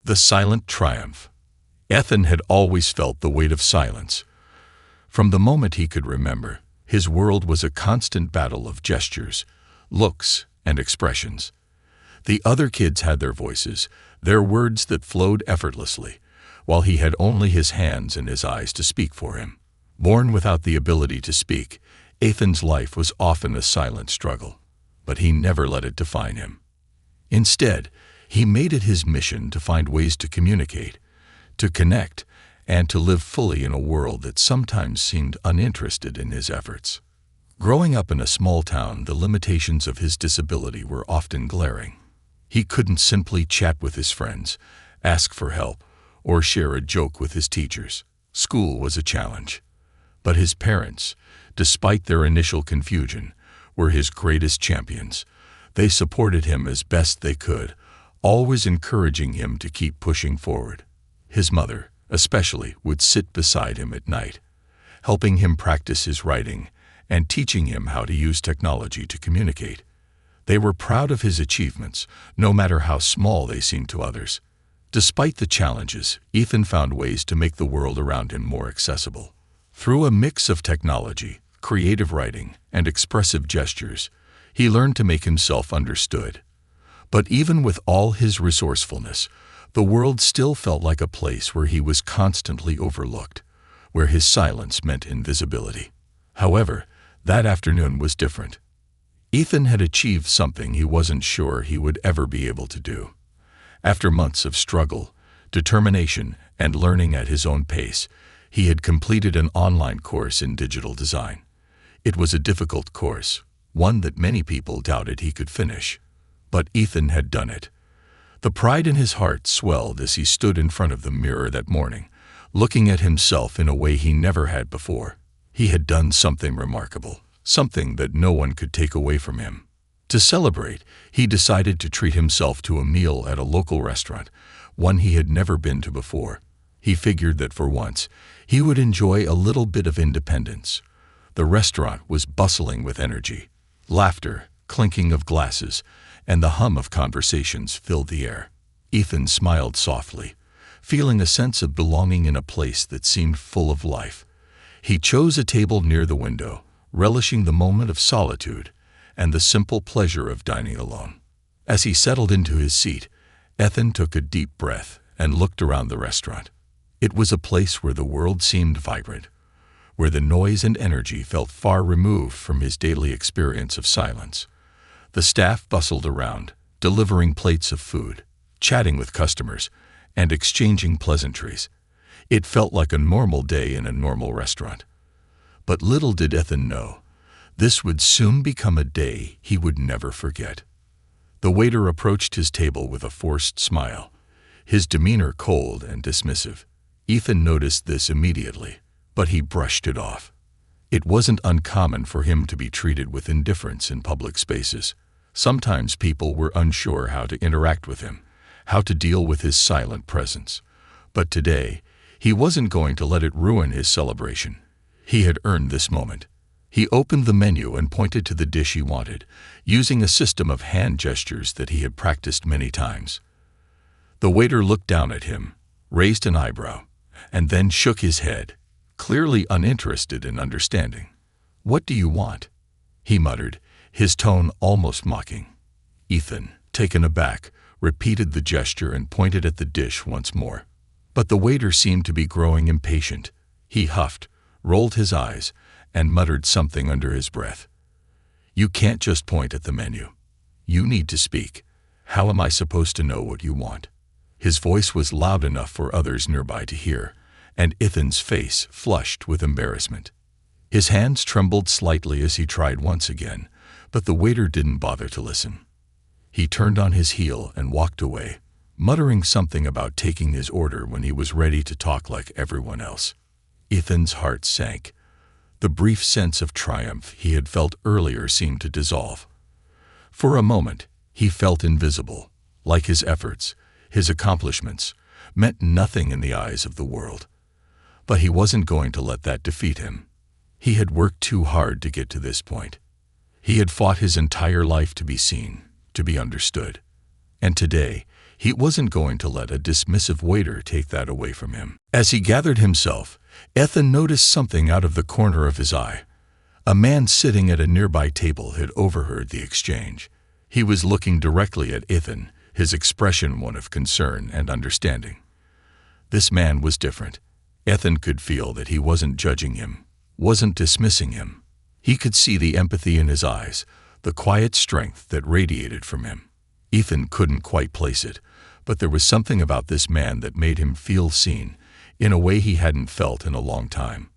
The silent triumph. Ethan had always felt the weight of silence. From the moment he could remember, his world was a constant battle of gestures, looks, and expressions. The other kids had their voices, their words that flowed effortlessly, while he had only his hands and his eyes to speak for him. Born without the ability to speak, Ethan's life was often a silent struggle, but he never let it define him. Instead, he made it his mission to find ways to communicate, to connect, and to live fully in a world that sometimes seemed uninterested in his efforts. Growing up in a small town, the limitations of his disability were often glaring. He couldn't simply chat with his friends, ask for help, or share a joke with his teachers. School was a challenge. But his parents, despite their initial confusion, were his greatest champions. They supported him as best they could, always encouraging him to keep pushing forward. His mother, especially, would sit beside him at night, helping him practice his writing and teaching him how to use technology to communicate. They were proud of his achievements, no matter how small they seemed to others. Despite the challenges, Ethan found ways to make the world around him more accessible. Through a mix of technology, creative writing, and expressive gestures, he learned to make himself understood. But even with all his resourcefulness, the world still felt like a place where he was constantly overlooked, where his silence meant invisibility. However, that afternoon was different. Ethan had achieved something he wasn't sure he would ever be able to do. After months of struggle, determination, and learning at his own pace, he had completed an online course in digital design. It was a difficult course, one that many people doubted he could finish. But Ethan had done it. The pride in his heart swelled as he stood in front of the mirror that morning, looking at himself in a way he never had before. He had done something remarkable, something that no one could take away from him. To celebrate, he decided to treat himself to a meal at a local restaurant, one he had never been to before. He figured that for once, he would enjoy a little bit of independence. The restaurant was bustling with energy. Laughter, clinking of glasses, and the hum of conversations filled the air. Ethan smiled softly, feeling a sense of belonging in a place that seemed full of life. He chose a table near the window, relishing the moment of solitude and the simple pleasure of dining alone. As he settled into his seat, Ethan took a deep breath and looked around the restaurant. It was a place where the world seemed vibrant, where the noise and energy felt far removed from his daily experience of silence. The staff bustled around, delivering plates of food, chatting with customers, and exchanging pleasantries. It felt like a normal day in a normal restaurant. But little did Ethan know, this would soon become a day he would never forget. The waiter approached his table with a forced smile, his demeanor cold and dismissive. Ethan noticed this immediately, but he brushed it off. It wasn't uncommon for him to be treated with indifference in public spaces. Sometimes people were unsure how to interact with him, how to deal with his silent presence. But today, he wasn't going to let it ruin his celebration. He had earned this moment. He opened the menu and pointed to the dish he wanted, using a system of hand gestures that he had practiced many times. The waiter looked down at him, raised an eyebrow, and then shook his head, clearly uninterested in understanding. "What do you want?" he muttered, his tone almost mocking. Ethan, taken aback, repeated the gesture and pointed at the dish once more. But the waiter seemed to be growing impatient. He huffed, rolled his eyes, and muttered something under his breath. "You can't just point at the menu. You need to speak. How am I supposed to know what you want?" His voice was loud enough for others nearby to hear, and Ethan's face flushed with embarrassment. His hands trembled slightly as he tried once again, but the waiter didn't bother to listen. He turned on his heel and walked away, muttering something about taking his order when he was ready to talk like everyone else. Ethan's heart sank. The brief sense of triumph he had felt earlier seemed to dissolve. For a moment, he felt invisible, like his efforts, his accomplishments, meant nothing in the eyes of the world. But he wasn't going to let that defeat him. He had worked too hard to get to this point. He had fought his entire life to be seen, to be understood. And today, He wasn't going to let a dismissive waiter take that away from him. As he gathered himself, Ethan noticed something out of the corner of his eye. A man sitting at a nearby table had overheard the exchange. He was looking directly at Ethan, his expression one of concern and understanding. This man was different. Ethan could feel that he wasn't judging him, wasn't dismissing him. He could see the empathy in his eyes, the quiet strength that radiated from him. Ethan couldn't quite place it, but there was something about this man that made him feel seen, in a way he hadn't felt in a long time.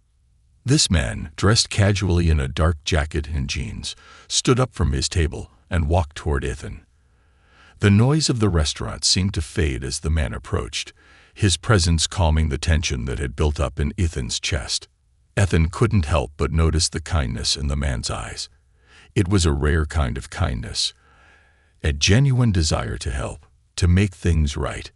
This man, dressed casually in a dark jacket and jeans, stood up from his table and walked toward Ethan. The noise of the restaurant seemed to fade as the man approached, his presence calming the tension that had built up in Ethan's chest. Ethan couldn't help but notice the kindness in the man's eyes. It was a rare kind of kindness, a genuine desire to help, to make things right.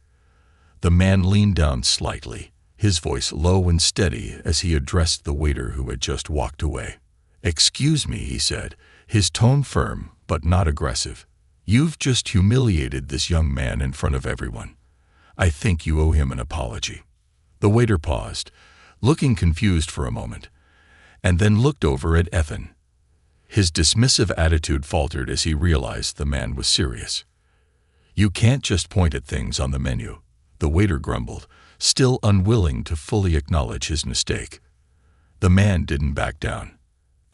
The man leaned down slightly, his voice low and steady as he addressed the waiter who had just walked away. "Excuse me," he said, his tone firm but not aggressive. "You've just humiliated this young man in front of everyone. I think you owe him an apology." The waiter paused, looking confused for a moment, and then looked over at Ethan. His dismissive attitude faltered as he realized the man was serious. "You can't just point at things on the menu," the waiter grumbled, still unwilling to fully acknowledge his mistake. The man didn't back down.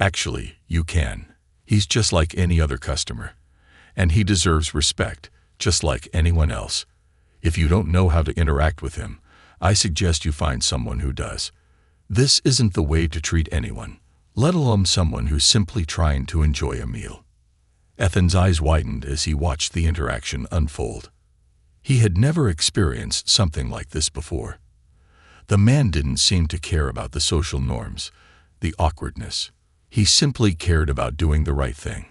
"Actually, you can. He's just like any other customer, and he deserves respect, just like anyone else. If you don't know how to interact with him, I suggest you find someone who does. This isn't the way to treat anyone, let alone someone who's simply trying to enjoy a meal." Ethan's eyes widened as he watched the interaction unfold. He had never experienced something like this before. The man didn't seem to care about the social norms, the awkwardness. He simply cared about doing the right thing.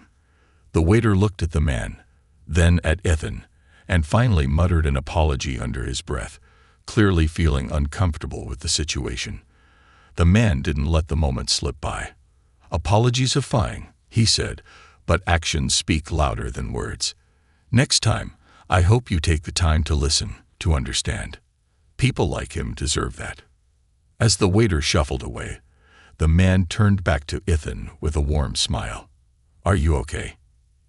The waiter looked at the man, then at Ethan, and finally muttered an apology under his breath, clearly feeling uncomfortable with the situation. The man didn't let the moment slip by. "Apologies are fine," he said, "but actions speak louder than words. Next time, I hope you take the time to listen, to understand. People like him deserve that." As the waiter shuffled away, the man turned back to Ethan with a warm smile. "Are you okay?"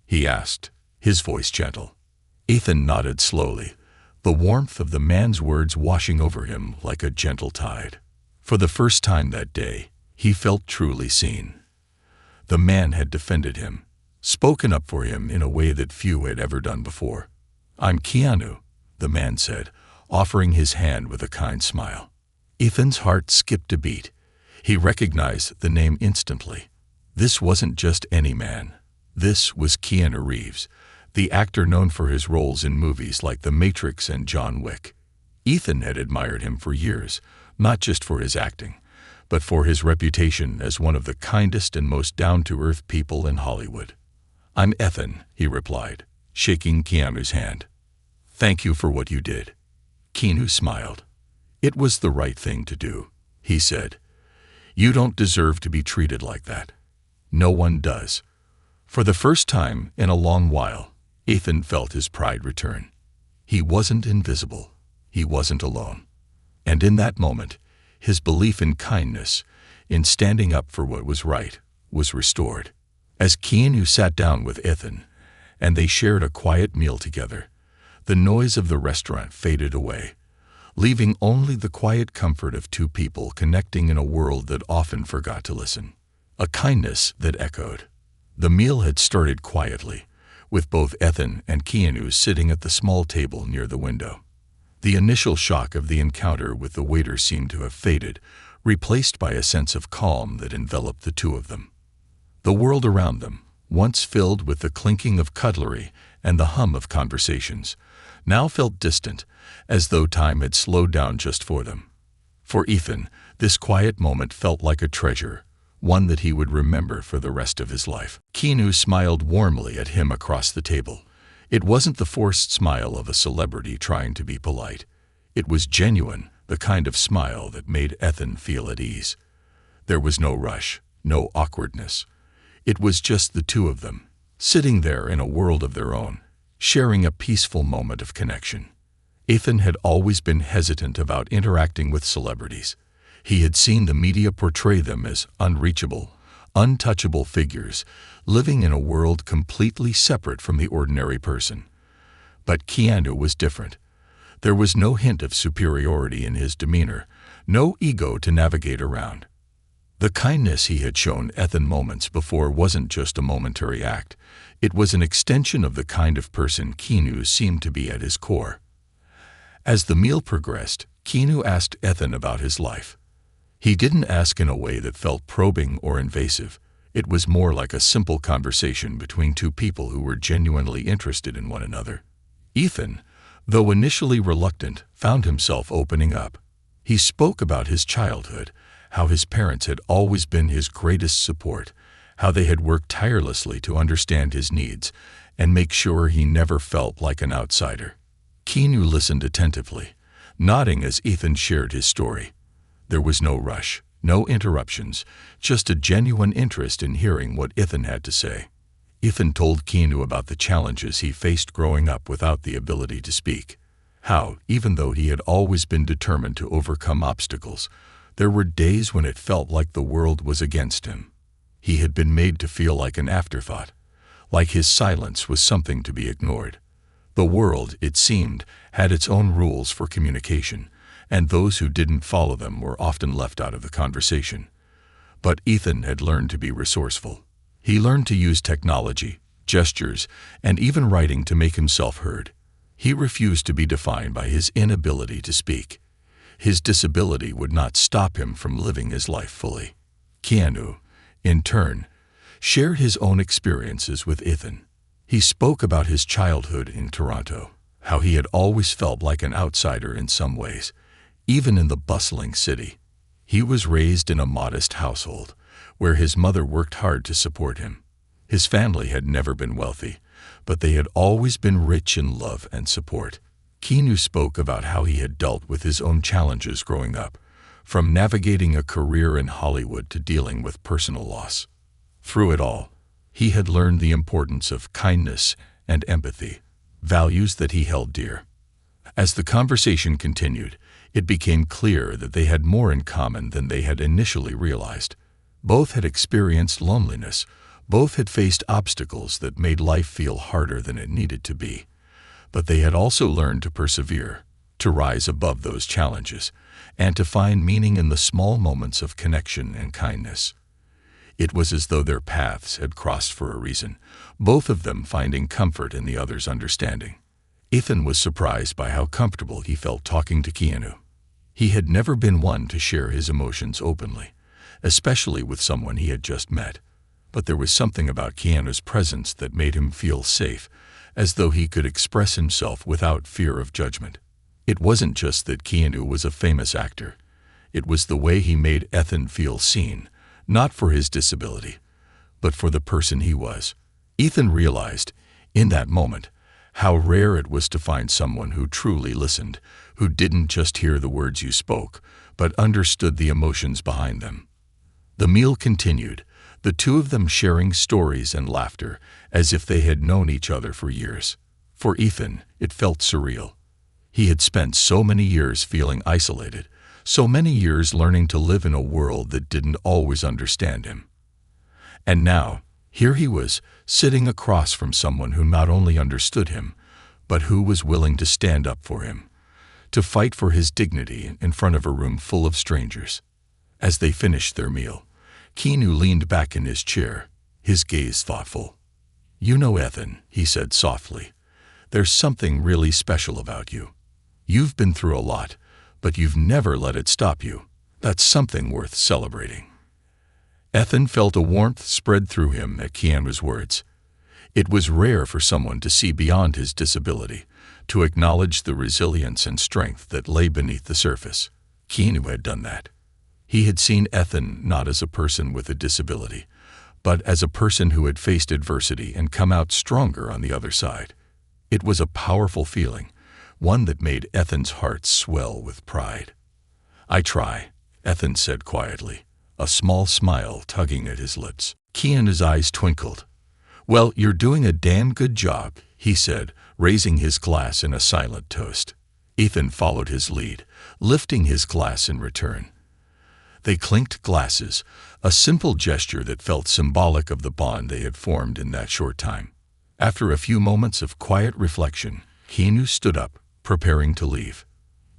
he asked, his voice gentle. Ethan nodded slowly, the warmth of the man's words washing over him like a gentle tide. For the first time that day, he felt truly seen. The man had defended him, spoken up for him in a way that few had ever done before. "I'm Keanu," the man said, offering his hand with a kind smile. Ethan's heart skipped a beat. He recognized the name instantly. This wasn't just any man. This was Keanu Reeves, the actor known for his roles in movies like The Matrix and John Wick. Ethan had admired him for years, not just for his acting, but for his reputation as one of the kindest and most down-to-earth people in Hollywood. "I'm Ethan," he replied, shaking Keanu's hand. "Thank you for what you did." Keanu smiled. "It was the right thing to do," he said. "You don't deserve to be treated like that. No one does." For the first time in a long while, Ethan felt his pride return. He wasn't invisible. He wasn't alone. And in that moment, his belief in kindness, in standing up for what was right, was restored. As Keanu sat down with Ethan, and they shared a quiet meal together, the noise of the restaurant faded away, leaving only the quiet comfort of two people connecting in a world that often forgot to listen. A kindness that echoed. The meal had started quietly, with both Ethan and Keanu sitting at the small table near the window. The initial shock of the encounter with the waiter seemed to have faded, replaced by a sense of calm that enveloped the two of them. The world around them, once filled with the clinking of cutlery and the hum of conversations, now felt distant, as though time had slowed down just for them. For Ethan, this quiet moment felt like a treasure, one that he would remember for the rest of his life. Keanu smiled warmly at him across the table. It wasn't the forced smile of a celebrity trying to be polite. It was genuine, the kind of smile that made Ethan feel at ease. There was no rush, no awkwardness. It was just the two of them, sitting there in a world of their own, sharing a peaceful moment of connection. Ethan had always been hesitant about interacting with celebrities. He had seen the media portray them as unreachable, untouchable figures, living in a world completely separate from the ordinary person. But Keanu was different. There was no hint of superiority in his demeanor, no ego to navigate around. The kindness he had shown Ethan moments before wasn't just a momentary act. It was an extension of the kind of person Keanu seemed to be at his core. As the meal progressed, Keanu asked Ethan about his life. He didn't ask in a way that felt probing or invasive. It was more like a simple conversation between two people who were genuinely interested in one another. Ethan, though initially reluctant, found himself opening up. He spoke about his childhood, how his parents had always been his greatest support, how they had worked tirelessly to understand his needs and make sure he never felt like an outsider. Keanu listened attentively, nodding as Ethan shared his story. There was no rush, no interruptions, just a genuine interest in hearing what Ethan had to say. Ethan told Keanu about the challenges he faced growing up without the ability to speak. How, even though he had always been determined to overcome obstacles, there were days when it felt like the world was against him. He had been made to feel like an afterthought, like his silence was something to be ignored. The world, it seemed, had its own rules for communication, and those who didn't follow them were often left out of the conversation. But Ethan had learned to be resourceful. He learned to use technology, gestures, and even writing to make himself heard. He refused to be defined by his inability to speak. His disability would not stop him from living his life fully. Keanu, in turn, shared his own experiences with Ethan. He spoke about his childhood in Toronto, how he had always felt like an outsider in some ways, even in the bustling city. He was raised in a modest household, where his mother worked hard to support him. His family had never been wealthy, but they had always been rich in love and support. Keanu spoke about how he had dealt with his own challenges growing up, from navigating a career in Hollywood to dealing with personal loss. Through it all, he had learned the importance of kindness and empathy, values that he held dear. As the conversation continued, it became clear that they had more in common than they had initially realized. Both had experienced loneliness. Both had faced obstacles that made life feel harder than it needed to be. But they had also learned to persevere, to rise above those challenges, and to find meaning in the small moments of connection and kindness. It was as though their paths had crossed for a reason, both of them finding comfort in the other's understanding. Ethan was surprised by how comfortable he felt talking to Keanu. He had never been one to share his emotions openly, especially with someone he had just met. But there was something about Keanu's presence that made him feel safe, as though he could express himself without fear of judgment. It wasn't just that Keanu was a famous actor. It was the way he made Ethan feel seen, not for his disability, but for the person he was. Ethan realized, in that moment, how rare it was to find someone who truly listened, who didn't just hear the words you spoke, but understood the emotions behind them. The meal continued, the two of them sharing stories and laughter as if they had known each other for years. For Ethan, it felt surreal. He had spent so many years feeling isolated, so many years learning to live in a world that didn't always understand him. And now, here he was, sitting across from someone who not only understood him, but who was willing to stand up for him, to fight for his dignity in front of a room full of strangers. As they finished their meal, Keanu leaned back in his chair, his gaze thoughtful. "You know, Ethan," he said softly, "there's something really special about you. You've been through a lot, but you've never let it stop you. That's something worth celebrating." Ethan felt a warmth spread through him at Keanu's words. It was rare for someone to see beyond his disability, to acknowledge the resilience and strength that lay beneath the surface. Keanu had done that. He had seen Ethan not as a person with a disability, but as a person who had faced adversity and come out stronger on the other side. It was a powerful feeling, one that made Ethan's heart swell with pride. "I try," Ethan said quietly, a small smile tugging at his lips. Keanu's eyes twinkled. "Well, you're doing a damn good job," he said, raising his glass in a silent toast. Ethan followed his lead, lifting his glass in return. They clinked glasses, a simple gesture that felt symbolic of the bond they had formed in that short time. After a few moments of quiet reflection, Keanu stood up, preparing to leave.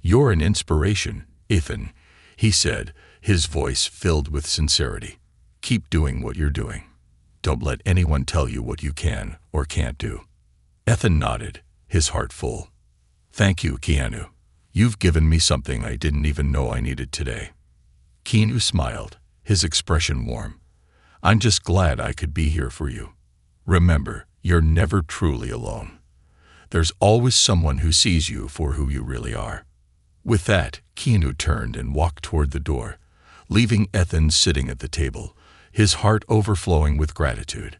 "You're an inspiration, Ethan," he said, his voice filled with sincerity. "Keep doing what you're doing. Don't let anyone tell you what you can or can't do." Ethan nodded, his heart full. "Thank you, Keanu. You've given me something I didn't even know I needed today." Keanu smiled, his expression warm. "I'm just glad I could be here for you. Remember, you're never truly alone. There's always someone who sees you for who you really are." With that, Keanu turned and walked toward the door, leaving Ethan sitting at the table, his heart overflowing with gratitude.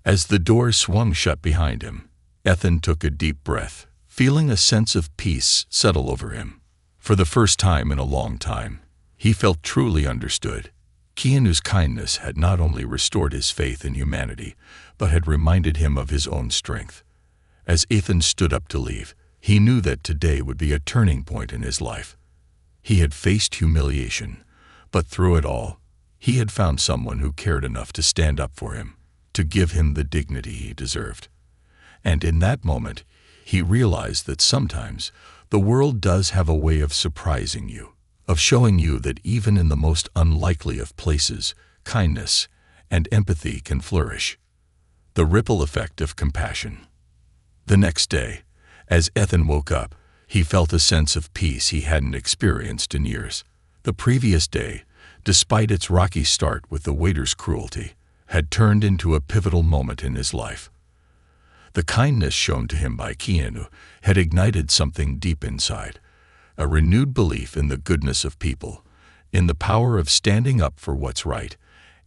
As the door swung shut behind him, Ethan took a deep breath, feeling a sense of peace settle over him. For the first time in a long time, he felt truly understood. Keanu's kindness had not only restored his faith in humanity, but had reminded him of his own strength. As Ethan stood up to leave, he knew that today would be a turning point in his life. He had faced humiliation, but through it all, he had found someone who cared enough to stand up for him, to give him the dignity he deserved. And in that moment, he realized that sometimes the world does have a way of surprising you, of showing you that even in the most unlikely of places, kindness and empathy can flourish. The ripple effect of compassion. The next day, as Ethan woke up, he felt a sense of peace he hadn't experienced in years. The previous day, despite its rocky start with the waiter's cruelty, had turned into a pivotal moment in his life. The kindness shown to him by Keanu had ignited something deep inside, a renewed belief in the goodness of people, in the power of standing up for what's right,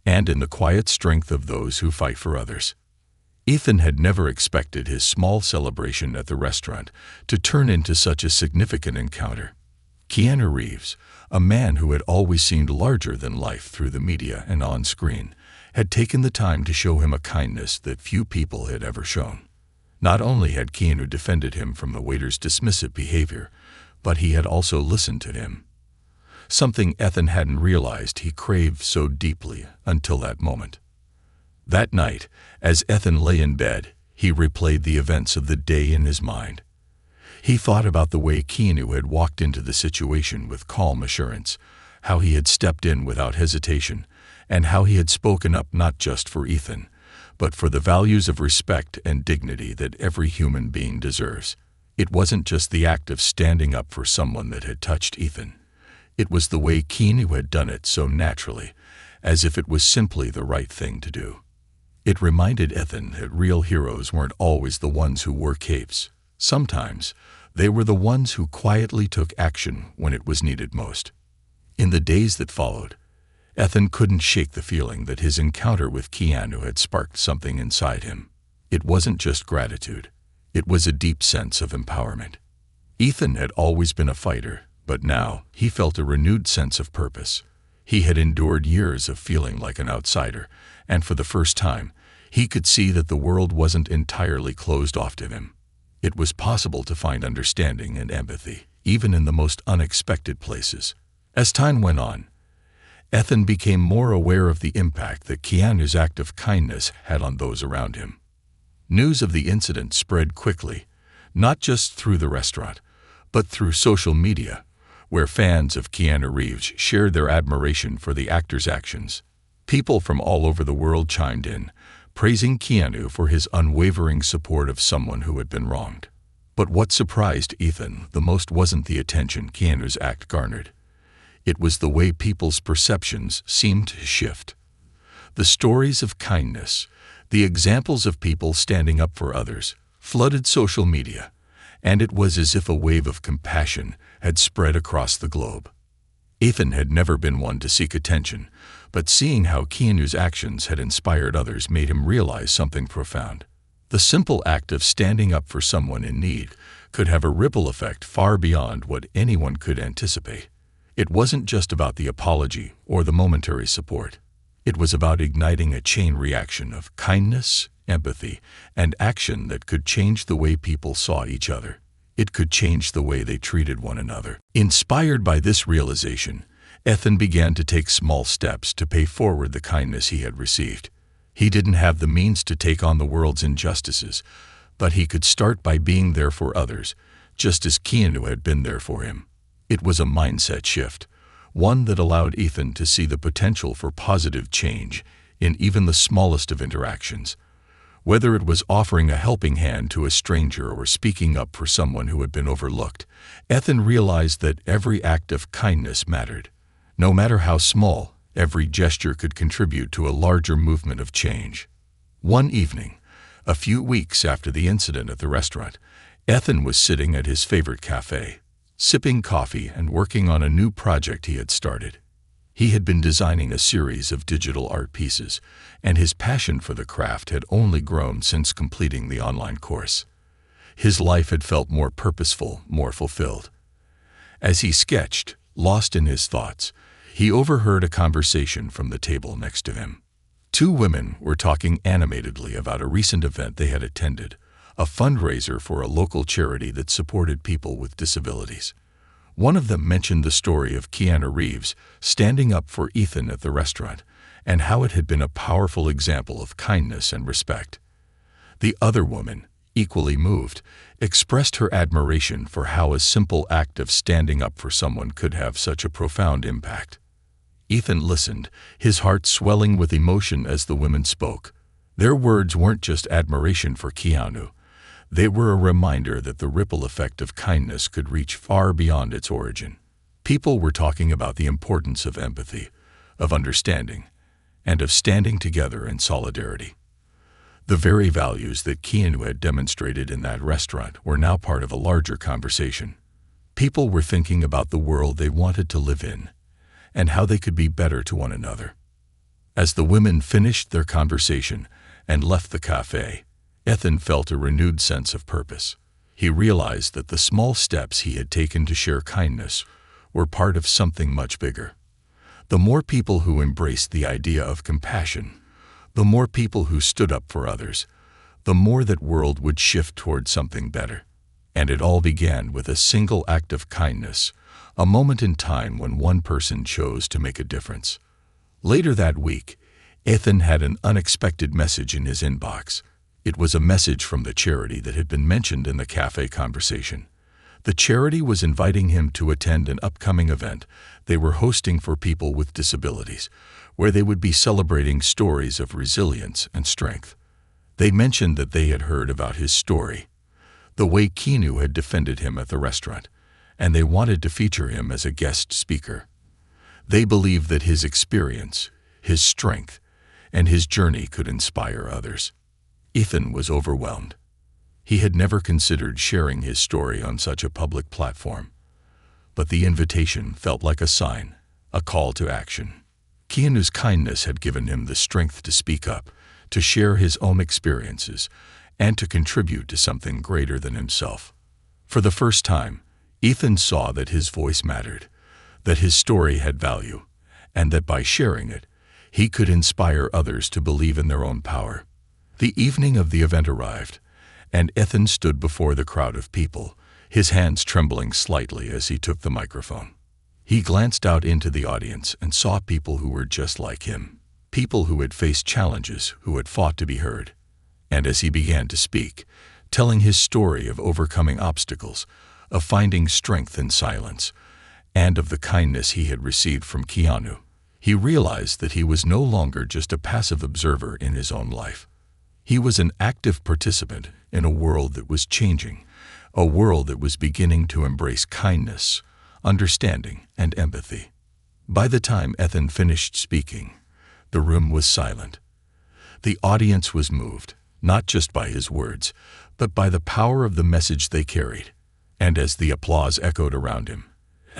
and in the quiet strength of those who fight for others. Ethan had never expected his small celebration at the restaurant to turn into such a significant encounter. Keanu Reeves, a man who had always seemed larger than life through the media and on screen, had taken the time to show him a kindness that few people had ever shown. Not only had Keanu defended him from the waiter's dismissive behavior, but he had also listened to him. Something Ethan hadn't realized he craved so deeply until that moment. That night, as Ethan lay in bed, he replayed the events of the day in his mind. He thought about the way Keanu had walked into the situation with calm assurance, how he had stepped in without hesitation, and how he had spoken up not just for Ethan, but for the values of respect and dignity that every human being deserves. It wasn't just the act of standing up for someone that had touched Ethan. It was the way Keanu had done it so naturally, as if it was simply the right thing to do. It reminded Ethan that real heroes weren't always the ones who wore capes. Sometimes, they were the ones who quietly took action when it was needed most. In the days that followed, Ethan couldn't shake the feeling that his encounter with Keanu had sparked something inside him. It wasn't just gratitude. It was a deep sense of empowerment. Ethan had always been a fighter, but now he felt a renewed sense of purpose. He had endured years of feeling like an outsider, and for the first time, he could see that the world wasn't entirely closed off to him. It was possible to find understanding and empathy, even in the most unexpected places. As time went on, Ethan became more aware of the impact that Keanu's act of kindness had on those around him. News of the incident spread quickly, not just through the restaurant, but through social media, where fans of Keanu Reeves shared their admiration for the actor's actions. People from all over the world chimed in, praising Keanu for his unwavering support of someone who had been wronged. But what surprised Ethan the most wasn't the attention Keanu's act garnered. It was the way people's perceptions seemed to shift. The stories of kindness, the examples of people standing up for others, flooded social media, and it was as if a wave of compassion had spread across the globe. Ethan had never been one to seek attention, but seeing how Keanu's actions had inspired others made him realize something profound. The simple act of standing up for someone in need could have a ripple effect far beyond what anyone could anticipate. It wasn't just about the apology or the momentary support. It was about igniting a chain reaction of kindness, empathy, and action that could change the way people saw each other. It could change the way they treated one another. Inspired by this realization, Ethan began to take small steps to pay forward the kindness he had received. He didn't have the means to take on the world's injustices, but he could start by being there for others, just as Keanu had been there for him. It was a mindset shift, one that allowed Ethan to see the potential for positive change in even the smallest of interactions. Whether it was offering a helping hand to a stranger or speaking up for someone who had been overlooked, Ethan realized that every act of kindness mattered. No matter how small, every gesture could contribute to a larger movement of change. One evening, a few weeks after the incident at the restaurant, Ethan was sitting at his favorite cafe, sipping coffee and working on a new project he had started. He had been designing a series of digital art pieces, and his passion for the craft had only grown since completing the online course. His life had felt more purposeful, more fulfilled. As he sketched, lost in his thoughts, he overheard a conversation from the table next to him. Two women were talking animatedly about a recent event they had attended, a fundraiser for a local charity that supported people with disabilities. One of them mentioned the story of Keanu Reeves standing up for Ethan at the restaurant, and how it had been a powerful example of kindness and respect. The other woman, equally moved, expressed her admiration for how a simple act of standing up for someone could have such a profound impact. Ethan listened, his heart swelling with emotion as the women spoke. Their words weren't just admiration for Keanu. They were a reminder that the ripple effect of kindness could reach far beyond its origin. People were talking about the importance of empathy, of understanding, and of standing together in solidarity. The very values that Keanu had demonstrated in that restaurant were now part of a larger conversation. People were thinking about the world they wanted to live in, and how they could be better to one another. As the women finished their conversation and left the cafe, Ethan felt a renewed sense of purpose. He realized that the small steps he had taken to share kindness were part of something much bigger. The more people who embraced the idea of compassion, the more people who stood up for others, the more that world would shift toward something better. And it all began with a single act of kindness, a moment in time when one person chose to make a difference. Later that week, Ethan had an unexpected message in his inbox. It was a message from the charity that had been mentioned in the cafe conversation. The charity was inviting him to attend an upcoming event they were hosting for people with disabilities, where they would be celebrating stories of resilience and strength. They mentioned that they had heard about his story, the way Keanu had defended him at the restaurant, and they wanted to feature him as a guest speaker. They believed that his experience, his strength, and his journey could inspire others. Ethan was overwhelmed. He had never considered sharing his story on such a public platform. But the invitation felt like a sign, a call to action. Keanu's kindness had given him the strength to speak up, to share his own experiences, and to contribute to something greater than himself. For the first time, Ethan saw that his voice mattered, that his story had value, and that by sharing it, he could inspire others to believe in their own power. The evening of the event arrived, and Ethan stood before the crowd of people, his hands trembling slightly as he took the microphone. He glanced out into the audience and saw people who were just like him, people who had faced challenges, who had fought to be heard. And as he began to speak, telling his story of overcoming obstacles, of finding strength in silence, and of the kindness he had received from Keanu, he realized that he was no longer just a passive observer in his own life. He was an active participant in a world that was changing, a world that was beginning to embrace kindness, understanding, and empathy. By the time Ethan finished speaking, the room was silent. The audience was moved, not just by his words, but by the power of the message they carried. And as the applause echoed around him,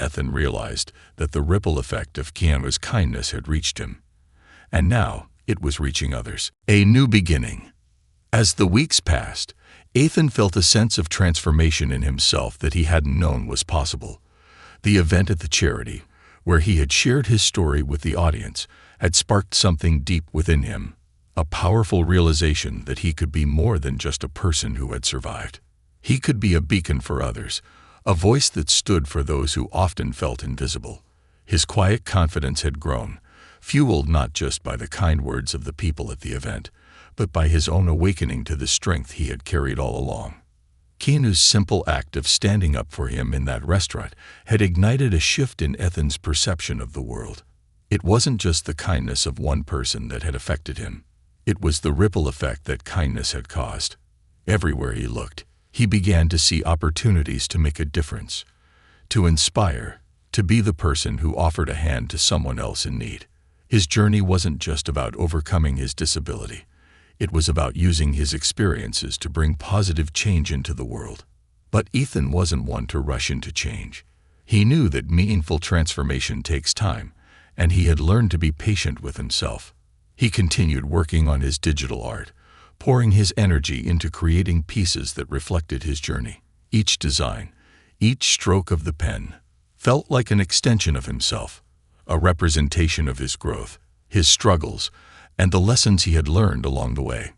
Ethan realized that the ripple effect of Keanu's kindness had reached him. And now it was reaching others. A new beginning. As the weeks passed, Ethan felt a sense of transformation in himself that he hadn't known was possible. The event at the charity, where he had shared his story with the audience, had sparked something deep within him, a powerful realization that he could be more than just a person who had survived. He could be a beacon for others, a voice that stood for those who often felt invisible. His quiet confidence had grown, fueled not just by the kind words of the people at the event, but by his own awakening to the strength he had carried all along. Keanu's simple act of standing up for him in that restaurant had ignited a shift in Ethan's perception of the world. It wasn't just the kindness of one person that had affected him. It was the ripple effect that kindness had caused. Everywhere he looked, he began to see opportunities to make a difference, to inspire, to be the person who offered a hand to someone else in need. His journey wasn't just about overcoming his disability. It was about using his experiences to bring positive change into the world. But Ethan wasn't one to rush into change. He knew that meaningful transformation takes time, and he had learned to be patient with himself. He continued working on his digital art, pouring his energy into creating pieces that reflected his journey. Each design, each stroke of the pen, felt like an extension of himself, a representation of his growth, his struggles, and the lessons he had learned along the way.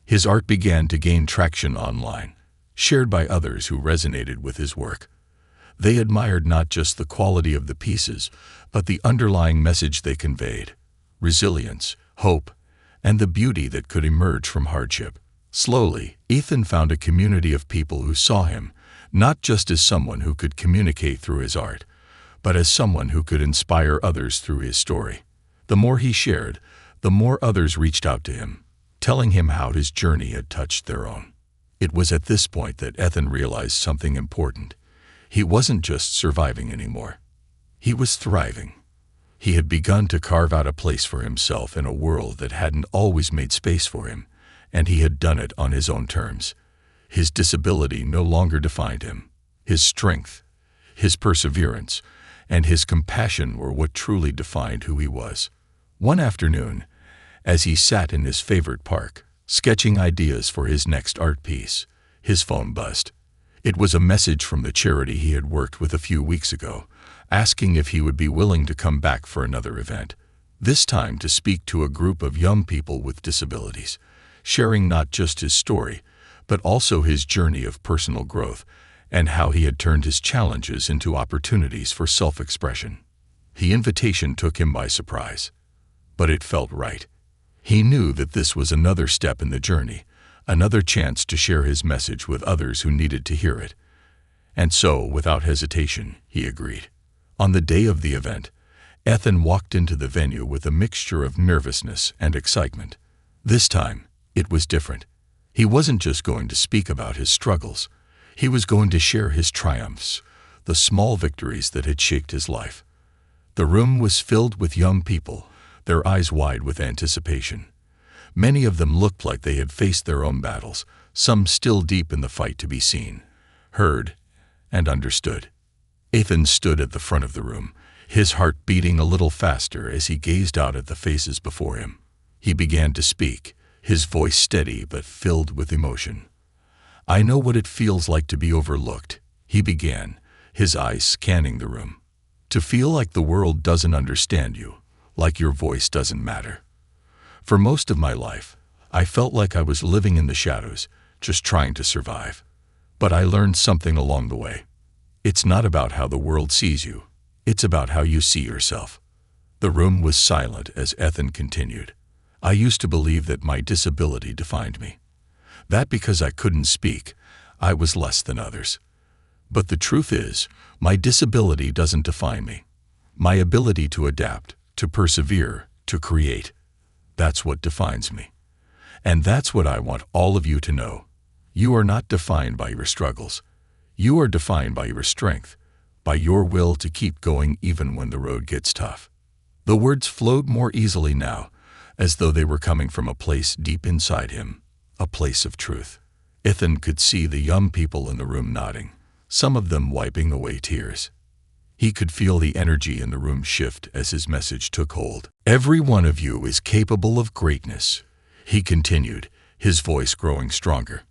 His art began to gain traction online, shared by others who resonated with his work. They admired not just the quality of the pieces, but the underlying message they conveyed: resilience, hope, and the beauty that could emerge from hardship. Slowly, Ethan found a community of people who saw him not just as someone who could communicate through his art, but as someone who could inspire others through his story. The more he shared, the more others reached out to him, telling him how his journey had touched their own. It was at this point that Ethan realized something important. He wasn't just surviving anymore. He was thriving. He had begun to carve out a place for himself in a world that hadn't always made space for him, and he had done it on his own terms. His disability no longer defined him. His strength, his perseverance, and his compassion were what truly defined who he was. One afternoon, as he sat in his favorite park, sketching ideas for his next art piece, his phone buzzed. It was a message from the charity he had worked with a few weeks ago, asking if he would be willing to come back for another event, this time to speak to a group of young people with disabilities, sharing not just his story, but also his journey of personal growth and how he had turned his challenges into opportunities for self-expression. The invitation took him by surprise, but it felt right. He knew that this was another step in the journey, another chance to share his message with others who needed to hear it. And so, without hesitation, he agreed. On the day of the event, Ethan walked into the venue with a mixture of nervousness and excitement. This time, it was different. He wasn't just going to speak about his struggles. He was going to share his triumphs, the small victories that had shaped his life. The room was filled with young people, their eyes wide with anticipation. Many of them looked like they had faced their own battles, some still deep in the fight to be seen, heard, and understood. Ethan stood at the front of the room, his heart beating a little faster as he gazed out at the faces before him. He began to speak, his voice steady but filled with emotion. "I know what it feels like to be overlooked," he began, his eyes scanning the room. "To feel like the world doesn't understand you, like your voice doesn't matter. For most of my life, I felt like I was living in the shadows, just trying to survive. But I learned something along the way. It's not about how the world sees you. It's about how you see yourself." The room was silent as Ethan continued. "I used to believe that my disability defined me. That because I couldn't speak, I was less than others. But the truth is, my disability doesn't define me. My ability to adapt, to persevere, to create, that's what defines me. And that's what I want all of you to know. You are not defined by your struggles. You are defined by your strength, by your will to keep going even when the road gets tough." The words flowed more easily now, as though they were coming from a place deep inside him, a place of truth. Ethan could see the young people in the room nodding, some of them wiping away tears. He could feel the energy in the room shift as his message took hold. "Every one of you is capable of greatness," he continued, his voice growing stronger.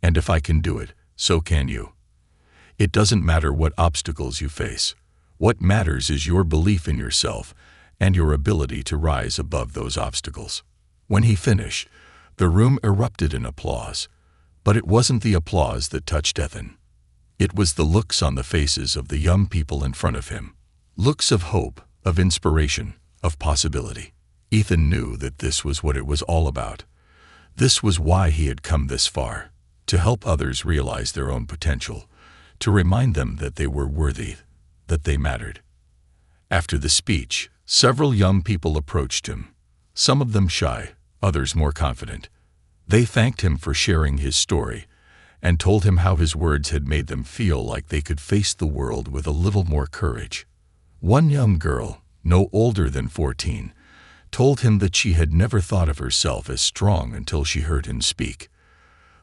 "And if I can do it, so can you. It doesn't matter what obstacles you face. What matters is your belief in yourself and your ability to rise above those obstacles." When he finished, the room erupted in applause. But it wasn't the applause that touched Ethan. It was the looks on the faces of the young people in front of him. Looks of hope, of inspiration, of possibility. Ethan knew that this was what it was all about. This was why he had come this far, to help others realize their own potential, to remind them that they were worthy, that they mattered. After the speech, several young people approached him, some of them shy, others more confident. They thanked him for sharing his story and told him how his words had made them feel like they could face the world with a little more courage. One young girl, no older than 14, told him that she had never thought of herself as strong until she heard him speak.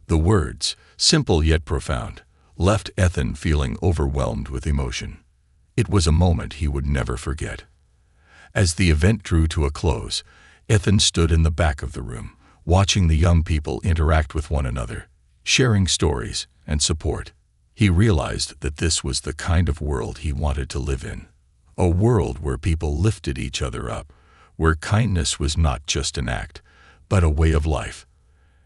The words, simple yet profound, left Ethan feeling overwhelmed with emotion. It was a moment he would never forget. As the event drew to a close, Ethan stood in the back of the room, watching the young people interact with one another, sharing stories and support. He realized that this was the kind of world he wanted to live in. A world where people lifted each other up, where kindness was not just an act, but a way of life.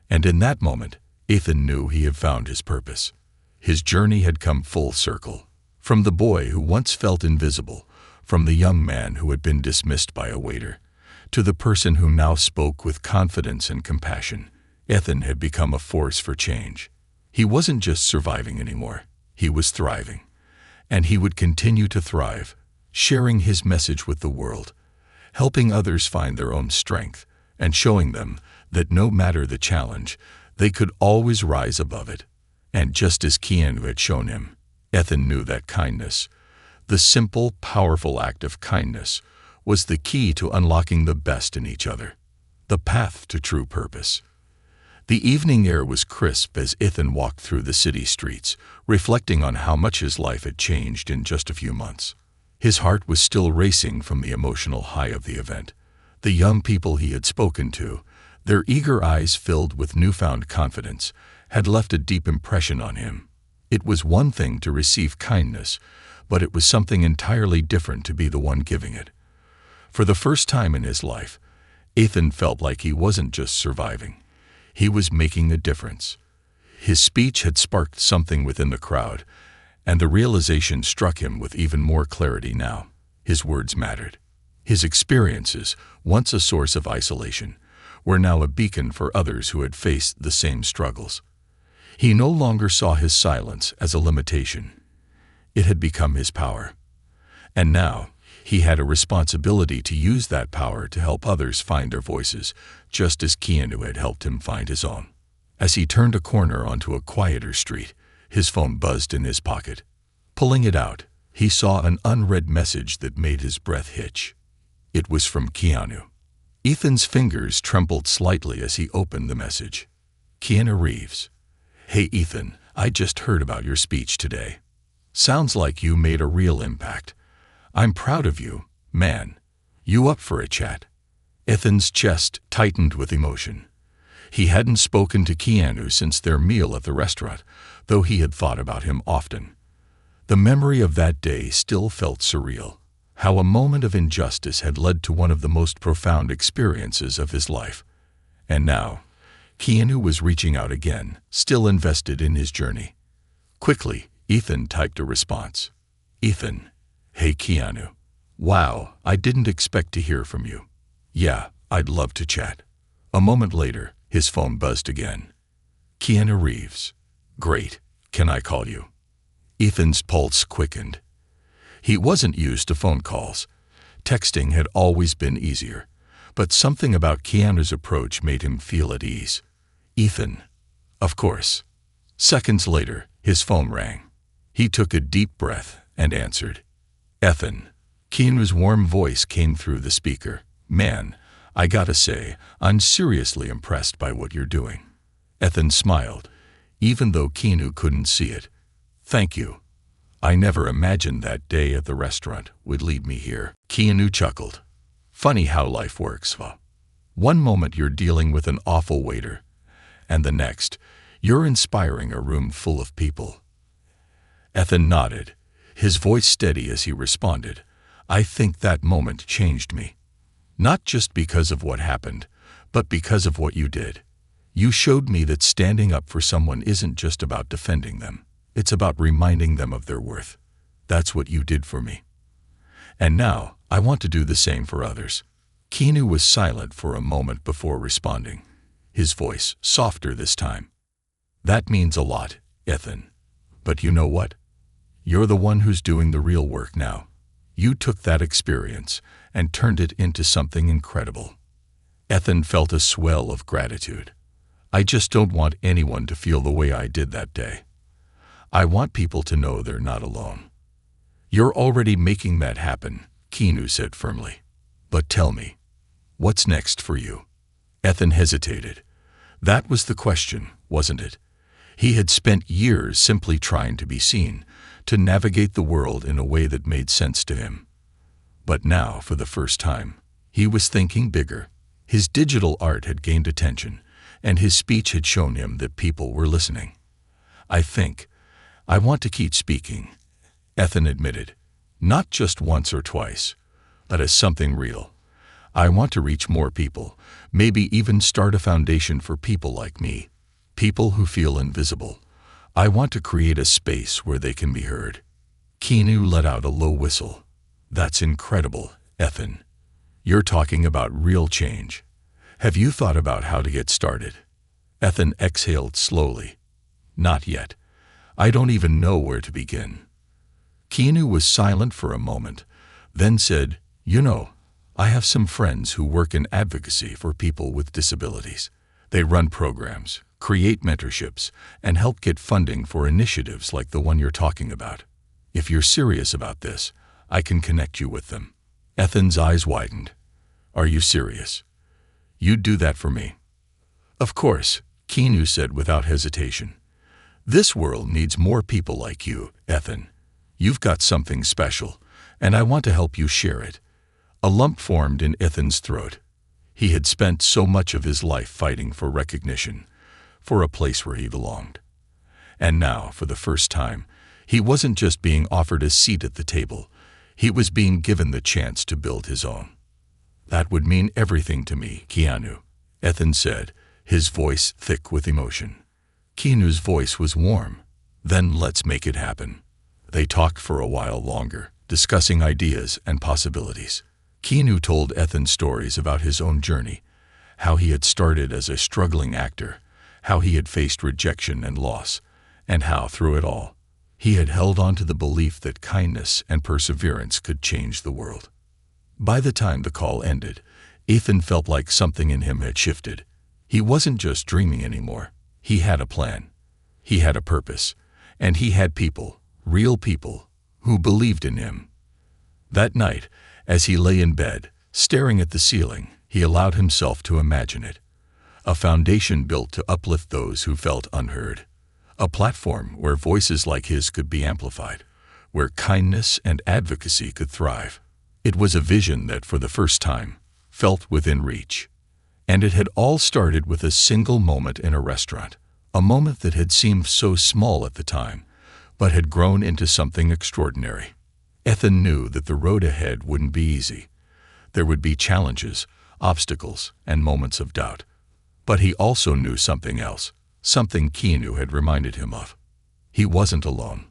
And in that moment, Ethan knew he had found his purpose. His journey had come full circle. From the boy who once felt invisible, from the young man who had been dismissed by a waiter, to the person who now spoke with confidence and compassion, Ethan had become a force for change. He wasn't just surviving anymore, he was thriving. And he would continue to thrive, sharing his message with the world, helping others find their own strength, and showing them that no matter the challenge, they could always rise above it. And just as Keanu had shown him, Ethan knew that kindness, the simple, powerful act of kindness, was the key to unlocking the best in each other, the path to true purpose. The evening air was crisp as Ethan walked through the city streets, reflecting on how much his life had changed in just a few months. His heart was still racing from the emotional high of the event. The young people he had spoken to, their eager eyes filled with newfound confidence, had left a deep impression on him. It was one thing to receive kindness, but it was something entirely different to be the one giving it. For the first time in his life, Ethan felt like he wasn't just surviving. He was making a difference. His speech had sparked something within the crowd, and the realization struck him with even more clarity now. His words mattered. His experiences, once a source of isolation, were now a beacon for others who had faced the same struggles. He no longer saw his silence as a limitation. It had become his power. And now, he had a responsibility to use that power to help others find their voices, just as Keanu had helped him find his own. As he turned a corner onto a quieter street, his phone buzzed in his pocket. Pulling it out, he saw an unread message that made his breath hitch. It was from Keanu. Ethan's fingers trembled slightly as he opened the message. Keanu Reeves. Hey Ethan, I just heard about your speech today. Sounds like you made a real impact. I'm proud of you, man. You up for a chat? Ethan's chest tightened with emotion. He hadn't spoken to Keanu since their meal at the restaurant, though he had thought about him often. The memory of that day still felt surreal. How a moment of injustice had led to one of the most profound experiences of his life. And now, Keanu was reaching out again, still invested in his journey. Quickly, Ethan typed a response. Ethan. Hey Keanu. Wow, I didn't expect to hear from you. Yeah, I'd love to chat. A moment later, his phone buzzed again. Keanu Reeves. Great, can I call you? Ethan's pulse quickened. He wasn't used to phone calls. Texting had always been easier, but something about Keanu's approach made him feel at ease. Ethan. Of course. Seconds later, his phone rang. He took a deep breath and answered. Ethan. Keanu's warm voice came through the speaker. Man, I gotta say, I'm seriously impressed by what you're doing. Ethan smiled, even though Keanu couldn't see it. Thank you. I never imagined that day at the restaurant would lead me here. Keanu chuckled. Funny how life works, huh? One moment you're dealing with an awful waiter, and the next, you're inspiring a room full of people. Ethan nodded, his voice steady as he responded. I think that moment changed me. Not just because of what happened, but because of what you did. You showed me that standing up for someone isn't just about defending them. It's about reminding them of their worth. That's what you did for me. And now, I want to do the same for others." Keanu was silent for a moment before responding, his voice softer this time. "That means a lot, Ethan. But you know what? You're the one who's doing the real work now. You took that experience and turned it into something incredible." Ethan felt a swell of gratitude. "I just don't want anyone to feel the way I did that day. I want people to know they're not alone." "You're already making that happen," Keanu said firmly. "But tell me, what's next for you?" Ethan hesitated. That was the question, wasn't it? He had spent years simply trying to be seen, to navigate the world in a way that made sense to him. But now, for the first time, he was thinking bigger. His digital art had gained attention, and his speech had shown him that people were listening. I want to keep speaking," Ethan admitted. "Not just once or twice, but as something real. I want to reach more people, maybe even start a foundation for people like me, people who feel invisible. I want to create a space where they can be heard." Keanu let out a low whistle. "That's incredible, Ethan. You're talking about real change. Have you thought about how to get started?" Ethan exhaled slowly. "Not yet. I don't even know where to begin." Keanu was silent for a moment, then said, "You know, I have some friends who work in advocacy for people with disabilities. They run programs, create mentorships, and help get funding for initiatives like the one you're talking about. If you're serious about this, I can connect you with them." Ethan's eyes widened. "Are you serious? You'd do that for me?" "Of course," Keanu said without hesitation. "This world needs more people like you, Ethan. You've got something special, and I want to help you share it." A lump formed in Ethan's throat. He had spent so much of his life fighting for recognition, for a place where he belonged. And now, for the first time, he wasn't just being offered a seat at the table, he was being given the chance to build his own. "That would mean everything to me, Keanu," Ethan said, his voice thick with emotion. Keanu's voice was warm. "Then let's make it happen." They talked for a while longer, discussing ideas and possibilities. Keanu told Ethan stories about his own journey, how he had started as a struggling actor, how he had faced rejection and loss, and how, through it all, he had held on to the belief that kindness and perseverance could change the world. By the time the call ended, Ethan felt like something in him had shifted. He wasn't just dreaming anymore. He had a plan. He had a purpose. And he had people, real people, who believed in him. That night, as he lay in bed, staring at the ceiling, he allowed himself to imagine it. A foundation built to uplift those who felt unheard. A platform where voices like his could be amplified, where kindness and advocacy could thrive. It was a vision that, for the first time, felt within reach. And it had all started with a single moment in a restaurant, a moment that had seemed so small at the time, but had grown into something extraordinary. Ethan knew that the road ahead wouldn't be easy. There would be challenges, obstacles, and moments of doubt. But he also knew something else, something Keanu had reminded him of. He wasn't alone.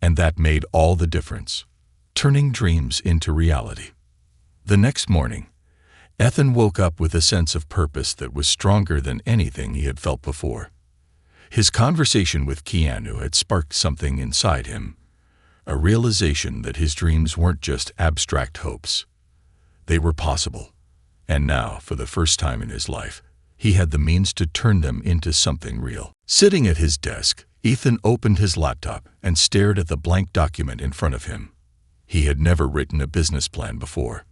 And that made all the difference, turning dreams into reality. The next morning, Ethan woke up with a sense of purpose that was stronger than anything he had felt before. His conversation with Keanu had sparked something inside him, a realization that his dreams weren't just abstract hopes. They were possible, and now, for the first time in his life, he had the means to turn them into something real. Sitting at his desk, Ethan opened his laptop and stared at the blank document in front of him. He had never written a business plan before.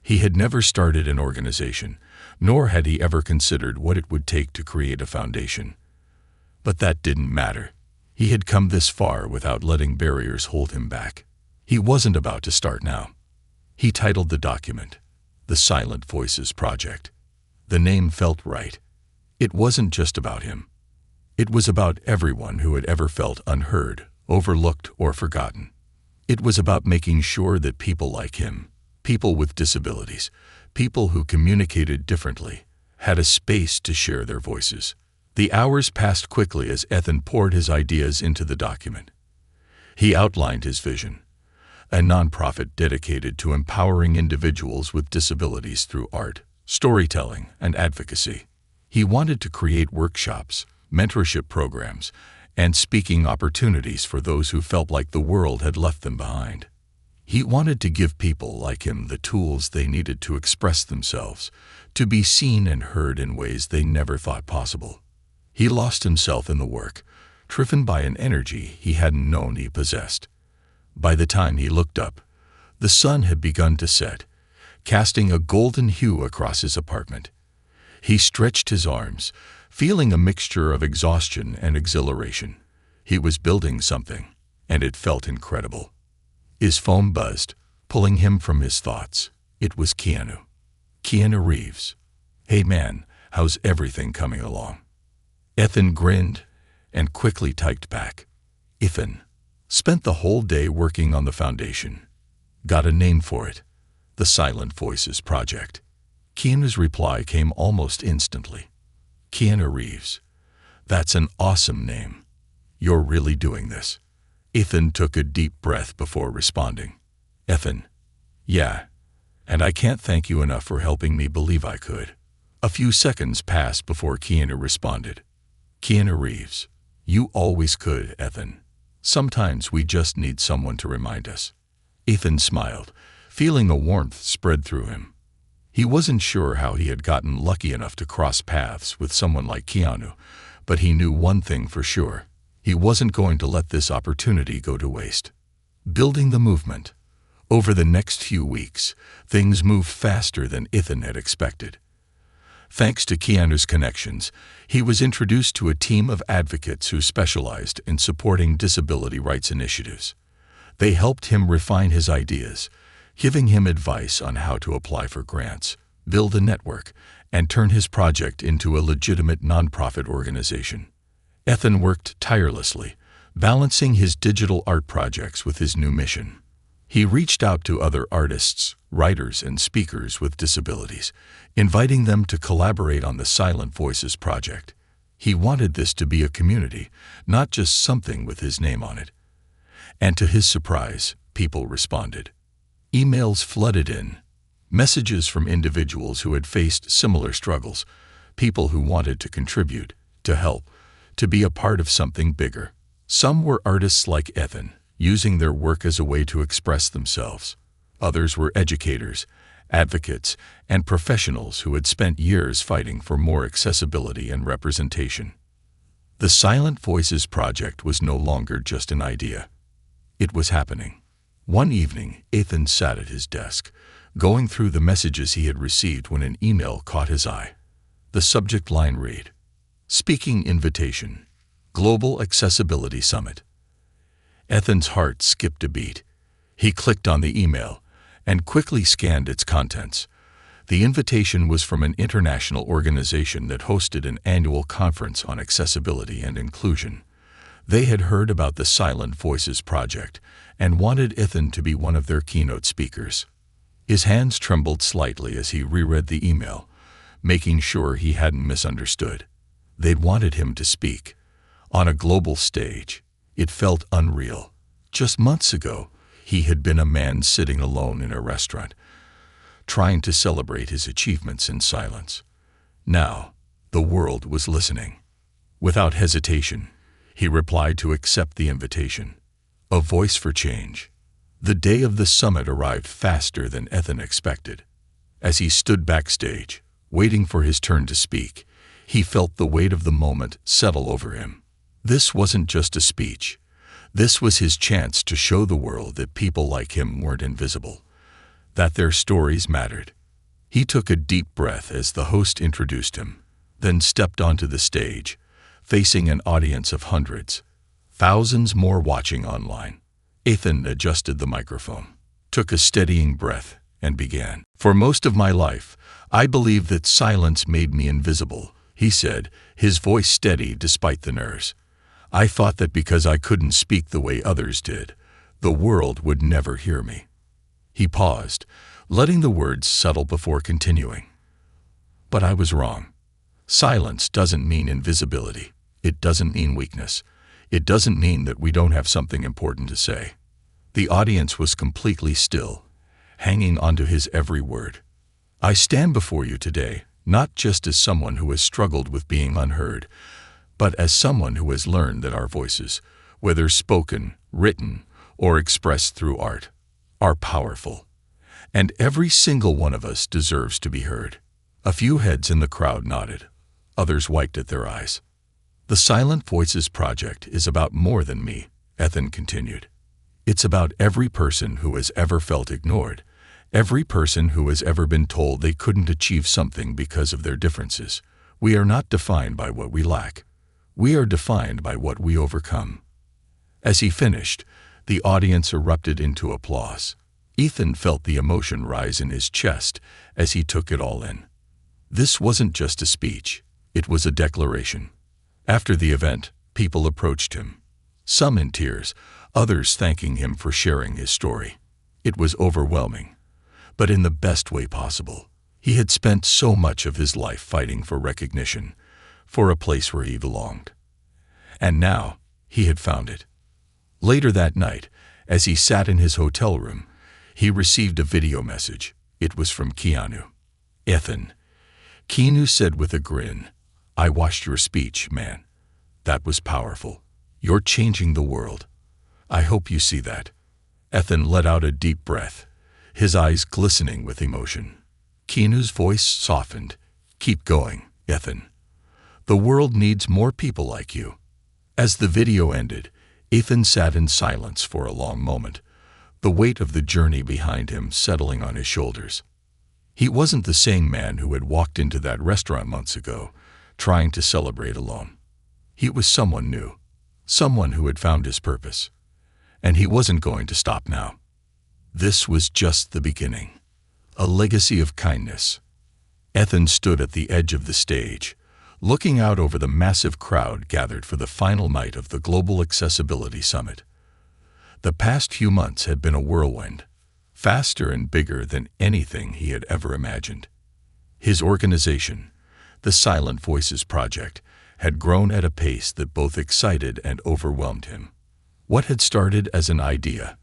He had never started an organization, nor had he ever considered what it would take to create a foundation. But that didn't matter. He had come this far without letting barriers hold him back. He wasn't about to start now. He titled the document, The Silent Voices Project. The name felt right. It wasn't just about him. It was about everyone who had ever felt unheard, overlooked, or forgotten. It was about making sure that people like him, people with disabilities, people who communicated differently, had a space to share their voices. The hours passed quickly as Ethan poured his ideas into the document. He outlined his vision, a nonprofit dedicated to empowering individuals with disabilities through art, storytelling, and advocacy. He wanted to create workshops, mentorship programs, and speaking opportunities for those who felt like the world had left them behind. He wanted to give people like him the tools they needed to express themselves, to be seen and heard in ways they never thought possible. He lost himself in the work, driven by an energy he hadn't known he possessed. By the time he looked up, the sun had begun to set, casting a golden hue across his apartment. He stretched his arms, feeling a mixture of exhaustion and exhilaration. He was building something, and it felt incredible. His phone buzzed, pulling him from his thoughts. It was Keanu. Keanu Reeves. "Hey man, how's everything coming along?" Ethan grinned and quickly typed back. "Ethan. Spent the whole day working on the foundation. Got a name for it. The Silent Voices Project." Keanu's reply came almost instantly. "Keanu Reeves. That's an awesome name. You're really doing this." Ethan took a deep breath before responding. "Ethan. Yeah. And I can't thank you enough for helping me believe I could." A few seconds passed before Keanu responded. "Keanu Reeves. You always could, Ethan. Sometimes we just need someone to remind us." Ethan smiled, feeling a warmth spread through him. He wasn't sure how he had gotten lucky enough to cross paths with someone like Keanu, but he knew one thing for sure. He wasn't going to let this opportunity go to waste. Building the movement. Over the next few weeks, things moved faster than Ethan had expected. Thanks to Keanu's connections, he was introduced to a team of advocates who specialized in supporting disability rights initiatives. They helped him refine his ideas, giving him advice on how to apply for grants, build a network, and turn his project into a legitimate nonprofit organization. Ethan worked tirelessly, balancing his digital art projects with his new mission. He reached out to other artists, writers, and speakers with disabilities, inviting them to collaborate on the Silent Voices project. He wanted this to be a community, not just something with his name on it. And to his surprise, people responded. Emails flooded in, messages from individuals who had faced similar struggles, people who wanted to contribute, to help, to be a part of something bigger. Some were artists like Ethan, using their work as a way to express themselves. Others were educators, advocates, and professionals who had spent years fighting for more accessibility and representation. The Silent Voices project was no longer just an idea. It was happening. One evening, Ethan sat at his desk, going through the messages he had received when an email caught his eye. The subject line read, "Speaking Invitation, Global Accessibility Summit." Ethan's heart skipped a beat. He clicked on the email and quickly scanned its contents. The invitation was from an international organization that hosted an annual conference on accessibility and inclusion. They had heard about the Silent Voices project and wanted Ethan to be one of their keynote speakers. His hands trembled slightly as he reread the email, making sure he hadn't misunderstood. They'd wanted him to speak on a global stage. It felt unreal. Just months ago, he had been a man sitting alone in a restaurant, trying to celebrate his achievements in silence. Now, the world was listening. Without hesitation, he replied to accept the invitation. A voice for change. The day of the summit arrived faster than Ethan expected. As he stood backstage, waiting for his turn to speak, he felt the weight of the moment settle over him. This wasn't just a speech. This was his chance to show the world that people like him weren't invisible, that their stories mattered. He took a deep breath as the host introduced him, then stepped onto the stage, facing an audience of hundreds, thousands more watching online. Ethan adjusted the microphone, took a steadying breath, and began. "For most of my life, I believed that silence made me invisible," he said, his voice steady despite the nerves. "I thought that because I couldn't speak the way others did, the world would never hear me." He paused, letting the words settle before continuing. "But I was wrong. Silence doesn't mean invisibility. It doesn't mean weakness. It doesn't mean that we don't have something important to say. The audience was completely still, hanging onto his every word. I stand before you today, not just as someone who has struggled with being unheard, but as someone who has learned that our voices, whether spoken, written, or expressed through art, are powerful. And every single one of us deserves to be heard. A few heads in the crowd nodded. Others wiped at their eyes. The Silent Voices Project is about more than me, Ethan continued. It's about every person who has ever felt ignored, every person who has ever been told they couldn't achieve something because of their differences. We are not defined by what we lack. We are defined by what we overcome. As he finished, the audience erupted into applause. Ethan felt the emotion rise in his chest as he took it all in. This wasn't just a speech, it was a declaration. After the event, people approached him, some in tears, others thanking him for sharing his story. It was overwhelming, but in the best way possible. He had spent so much of his life fighting for recognition, for a place where he belonged. And now, he had found it. Later that night, as he sat in his hotel room, he received a video message. It was from Keanu. "Ethan," Keanu said with a grin, "I watched your speech, man. That was powerful. You're changing the world. I hope you see that." Ethan let out a deep breath, his eyes glistening with emotion. Keanu's voice softened. "Keep going, Ethan. The world needs more people like you." As the video ended, Ethan sat in silence for a long moment, the weight of the journey behind him settling on his shoulders. He wasn't the same man who had walked into that restaurant months ago, trying to celebrate alone. He was someone new, someone who had found his purpose. And he wasn't going to stop now. This was just the beginning. A legacy of kindness. Ethan stood at the edge of the stage, looking out over the massive crowd gathered for the final night of the Global Accessibility Summit. The past few months had been a whirlwind, faster and bigger than anything he had ever imagined. His organization, the Silent Voices Project, had grown at a pace that both excited and overwhelmed him. What had started as an idea,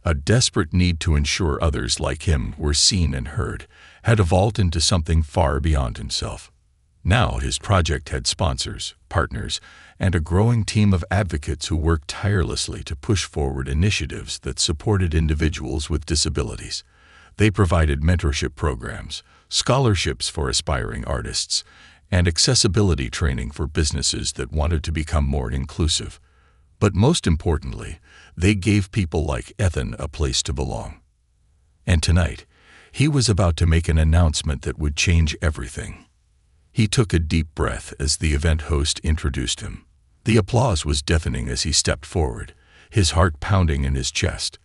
a desperate need to ensure others like him were seen and heard, had evolved into something far beyond himself. Now his project had sponsors, partners, and a growing team of advocates who worked tirelessly to push forward initiatives that supported individuals with disabilities. They provided mentorship programs, scholarships for aspiring artists, and accessibility training for businesses that wanted to become more inclusive. But most importantly, they gave people like Ethan a place to belong. And tonight, he was about to make an announcement that would change everything. He took a deep breath as the event host introduced him. The applause was deafening as he stepped forward, his heart pounding in his chest.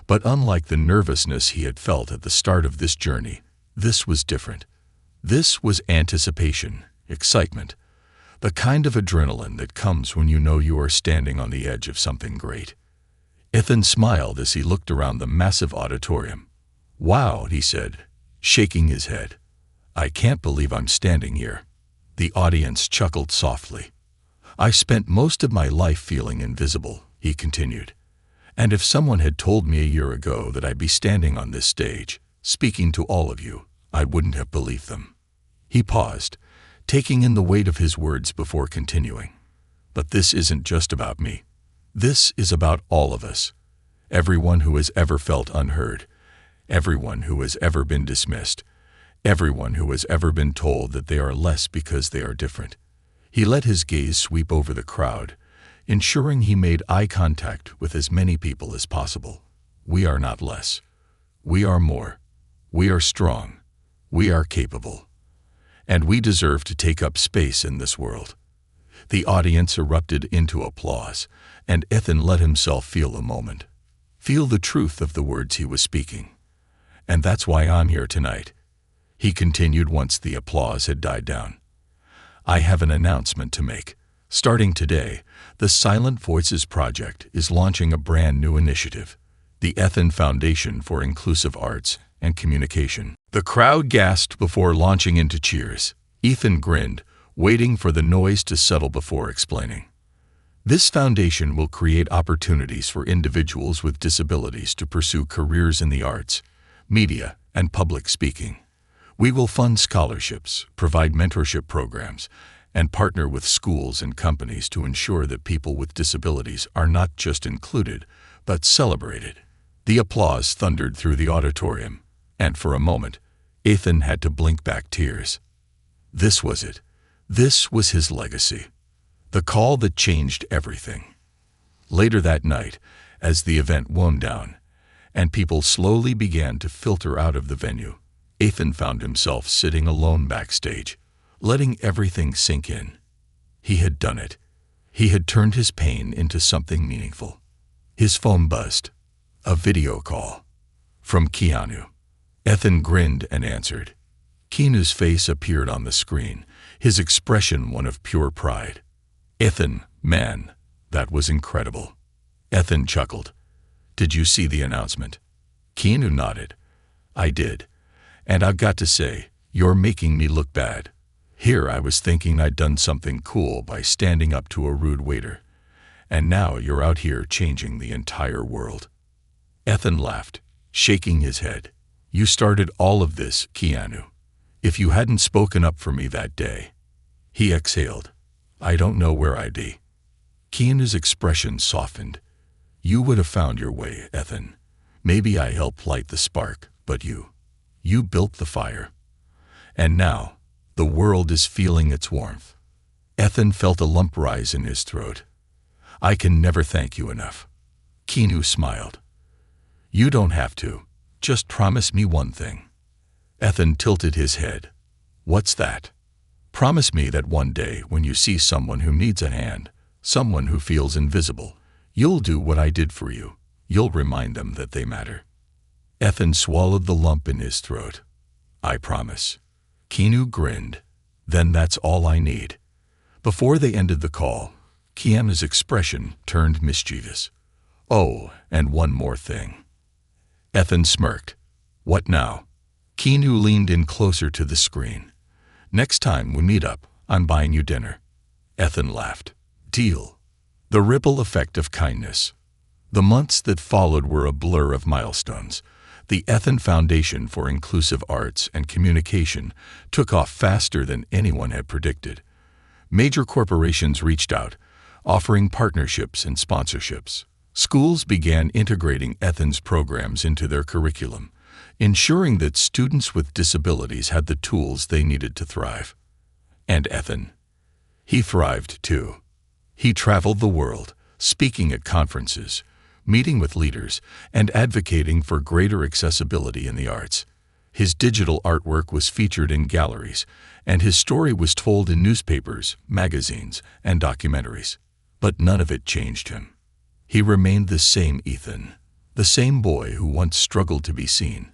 But unlike the nervousness he had felt at the start of this journey, this was different. This was anticipation, excitement, the kind of adrenaline that comes when you know you are standing on the edge of something great. Ethan smiled as he looked around the massive auditorium. "Wow," he said, shaking his head. "I can't believe I'm standing here." The audience chuckled softly. "I spent most of my life feeling invisible," he continued. "And if someone had told me a year ago that I'd be standing on this stage, speaking to all of you, I wouldn't have believed them." He paused, taking in the weight of his words before continuing. "But this isn't just about me. This is about all of us. Everyone who has ever felt unheard, everyone who has ever been dismissed, everyone who has ever been told that they are less because they are different." He let his gaze sweep over the crowd, ensuring he made eye contact with as many people as possible. "We are not less. We are more. We are strong. We are capable. And we deserve to take up space in this world." The audience erupted into applause, and Ethan let himself feel a moment. Feel the truth of the words he was speaking. "And that's why I'm here tonight," he continued once the applause had died down. "I have an announcement to make. Starting today, the Silent Voices Project is launching a brand new initiative, the Ethan Foundation for Inclusive Arts and Communication." The crowd gasped before launching into cheers. Ethan grinned, waiting for the noise to settle before explaining. This foundation will create opportunities for individuals with disabilities to pursue careers in the arts, media, and public speaking. We will fund scholarships, provide mentorship programs, and partner with schools and companies to ensure that people with disabilities are not just included, but celebrated. The applause thundered through the auditorium, and for a moment, Ethan had to blink back tears. This was it. This was his legacy. The call that changed everything. Later that night, as the event wound down, and people slowly began to filter out of the venue, Ethan found himself sitting alone backstage, letting everything sink in. He had done it. He had turned his pain into something meaningful. His phone buzzed. A video call. From Keanu. Ethan grinned and answered. Keanu's face appeared on the screen, his expression one of pure pride. Ethan, man, that was incredible. Ethan chuckled. Did you see the announcement? Keanu nodded. I did. And I've got to say, you're making me look bad. Here I was thinking I'd done something cool by standing up to a rude waiter. And now you're out here changing the entire world. Ethan laughed, shaking his head. You started all of this, Keanu. If you hadn't spoken up for me that day. He exhaled. I don't know where I'd be. Keanu's expression softened. You would have found your way, Ethan. Maybe I helped light the spark, but you built the fire. And now, the world is feeling its warmth. Ethan felt a lump rise in his throat. I can never thank you enough. Keanu smiled. You don't have to. Just promise me one thing. Ethan tilted his head. What's that? Promise me that one day when you see someone who needs a hand, someone who feels invisible, you'll do what I did for you. You'll remind them that they matter. Ethan swallowed the lump in his throat. I promise. Keanu grinned. Then that's all I need. Before they ended the call, Keanu's expression turned mischievous. Oh, and one more thing. Ethan smirked. What now? Keanu leaned in closer to the screen. Next time we meet up, I'm buying you dinner. Ethan laughed. Deal. The ripple effect of kindness. The months that followed were a blur of milestones. The Ethan Foundation for Inclusive Arts and Communication took off faster than anyone had predicted. Major corporations reached out, offering partnerships and sponsorships. Schools began integrating Ethan's programs into their curriculum, ensuring that students with disabilities had the tools they needed to thrive. And Ethan. He thrived too. He traveled the world, speaking at conferences, meeting with leaders, and advocating for greater accessibility in the arts. His digital artwork was featured in galleries, and his story was told in newspapers, magazines, and documentaries. But none of it changed him. He remained the same Ethan, the same boy who once struggled to be seen,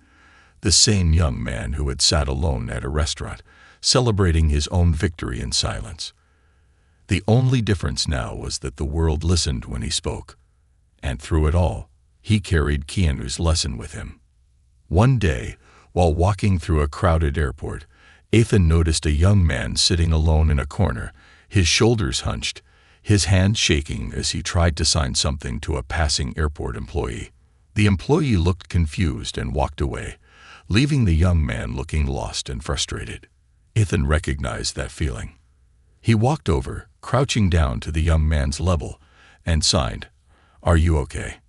the same young man who had sat alone at a restaurant, celebrating his own victory in silence. The only difference now was that the world listened when he spoke. And through it all, he carried Keanu's lesson with him. One day, while walking through a crowded airport, Ethan noticed a young man sitting alone in a corner, his shoulders hunched, his hands shaking as he tried to sign something to a passing airport employee. The employee looked confused and walked away, leaving the young man looking lost and frustrated. Ethan recognized that feeling. He walked over, crouching down to the young man's level, and signed, Are you okay?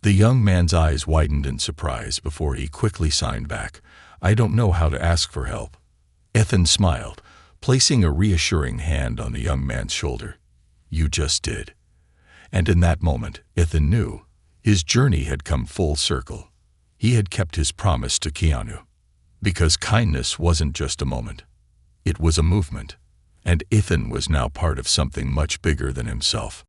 The young man's eyes widened in surprise before he quickly signed back, I don't know how to ask for help. Ethan smiled, placing a reassuring hand on the young man's shoulder. You just did. And in that moment, Ethan knew his journey had come full circle. He had kept his promise to Keanu. Because kindness wasn't just a moment. It was a movement. And Ethan was now part of something much bigger than himself.